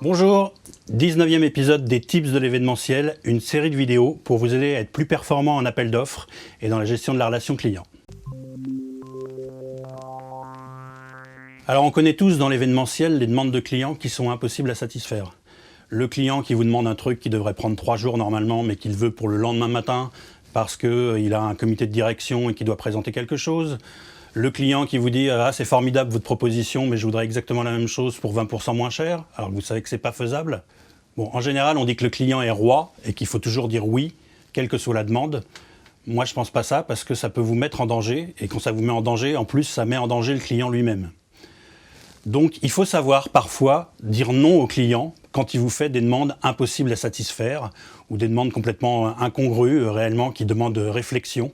Bonjour, 19e épisode des Tips de l'événementiel, une série de vidéos pour vous aider à être plus performant en appel d'offres et dans la gestion de la relation client. Alors on connaît tous dans l'événementiel les demandes de clients qui sont impossibles à satisfaire. Le client qui vous demande un truc qui devrait prendre 3 jours normalement mais qu'il veut pour le lendemain matin parce qu'il a un comité de direction et qu'il doit présenter quelque chose. Le client qui vous dit « Ah, c'est formidable votre proposition, mais je voudrais exactement la même chose pour 20% moins cher », alors que vous savez que c'est pas faisable. Bon, en général, on dit que le client est roi et qu'il faut toujours dire oui, quelle que soit la demande. Moi, je pense pas ça parce que ça peut vous mettre en danger, et quand ça vous met en danger, en plus, ça met en danger le client lui-même. Donc, il faut savoir parfois dire non au client quand il vous fait des demandes impossibles à satisfaire ou des demandes complètement incongrues, réellement, qui demandent réflexion.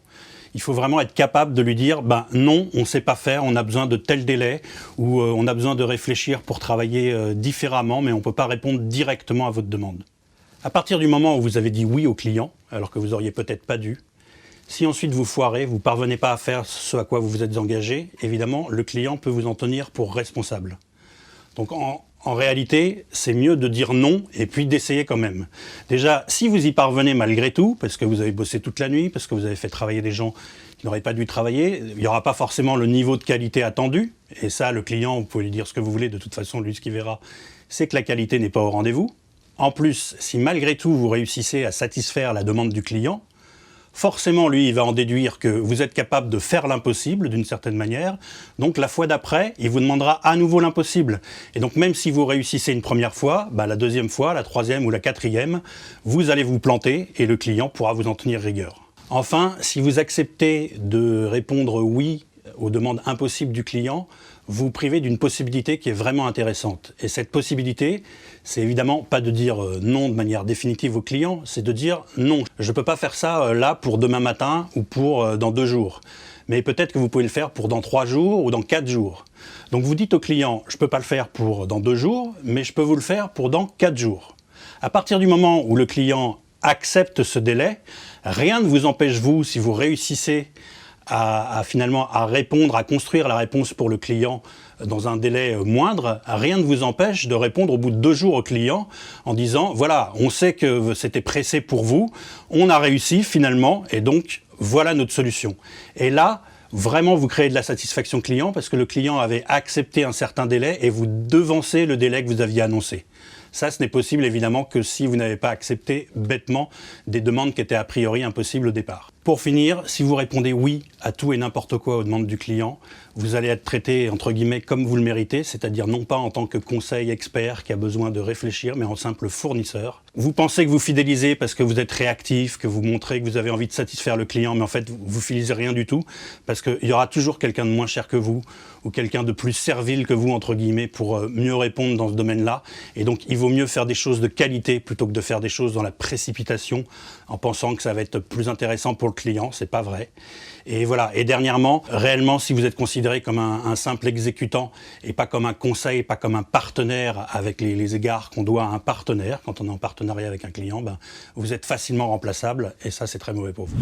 Il faut vraiment être capable de lui dire « non, on ne sait pas faire, on a besoin de tel délai » ou « on a besoin de réfléchir pour travailler différemment, mais on ne peut pas répondre directement à votre demande ». À partir du moment où vous avez dit oui au client, alors que vous n'auriez peut-être pas dû, si ensuite vous foirez, vous ne parvenez pas à faire ce à quoi vous vous êtes engagé, évidemment, le client peut vous en tenir pour responsable. Donc en réalité, c'est mieux de dire non et puis d'essayer quand même. Déjà, si vous y parvenez malgré tout, parce que vous avez bossé toute la nuit, parce que vous avez fait travailler des gens qui n'auraient pas dû travailler, il n'y aura pas forcément le niveau de qualité attendu. Et ça, le client, vous pouvez lui dire ce que vous voulez, de toute façon, lui, ce qu'il verra, c'est que la qualité n'est pas au rendez-vous. En plus, si malgré tout, vous réussissez à satisfaire la demande du client, forcément, lui, il va en déduire que vous êtes capable de faire l'impossible d'une certaine manière. Donc, la fois d'après, il vous demandera à nouveau l'impossible. Et donc, même si vous réussissez une première fois, la deuxième fois, la troisième ou la quatrième, vous allez vous planter et le client pourra vous en tenir rigueur. Enfin, si vous acceptez de répondre oui aux demandes impossibles du client, vous vous privez d'une possibilité qui est vraiment intéressante. Et cette possibilité, c'est évidemment pas de dire non de manière définitive au client, c'est de dire non, je ne peux pas faire ça là pour demain matin ou pour dans 2 jours. Mais peut-être que vous pouvez le faire pour dans 3 jours ou dans 4 jours. Donc vous dites au client, je ne peux pas le faire pour dans 2 jours, mais je peux vous le faire pour dans 4 jours. À partir du moment où le client accepte ce délai, rien ne vous empêche, vous, si vous réussissez finalement à répondre, à construire la réponse pour le client dans un délai moindre, rien ne vous empêche de répondre au bout de 2 jours au client en disant « Voilà, on sait que c'était pressé pour vous, on a réussi finalement et donc voilà notre solution ». Et là, vraiment vous créez de la satisfaction client parce que le client avait accepté un certain délai et vous devancez le délai que vous aviez annoncé. Ça, ce n'est possible évidemment que si vous n'avez pas accepté bêtement des demandes qui étaient a priori impossibles au départ. Pour finir, si vous répondez oui à tout et n'importe quoi aux demandes du client, vous allez être traité entre guillemets comme vous le méritez, c'est-à-dire non pas en tant que conseil expert qui a besoin de réfléchir, mais en simple fournisseur. Vous pensez que vous fidélisez parce que vous êtes réactif, que vous montrez que vous avez envie de satisfaire le client, mais en fait vous fidélisez rien du tout, parce qu'il y aura toujours quelqu'un de moins cher que vous, ou quelqu'un de plus servile que vous, entre guillemets, pour mieux répondre dans ce domaine-là. Et donc il vaut mieux faire des choses de qualité plutôt que de faire des choses dans la précipitation, en pensant que ça va être plus intéressant pour le client, c'est pas vrai. Et voilà. Et dernièrement, réellement, si vous êtes considéré comme un simple exécutant et pas comme un conseil, pas comme un partenaire avec les égards qu'on doit à un partenaire, quand on est en partenariat avec un client, vous êtes facilement remplaçable et ça, c'est très mauvais pour vous.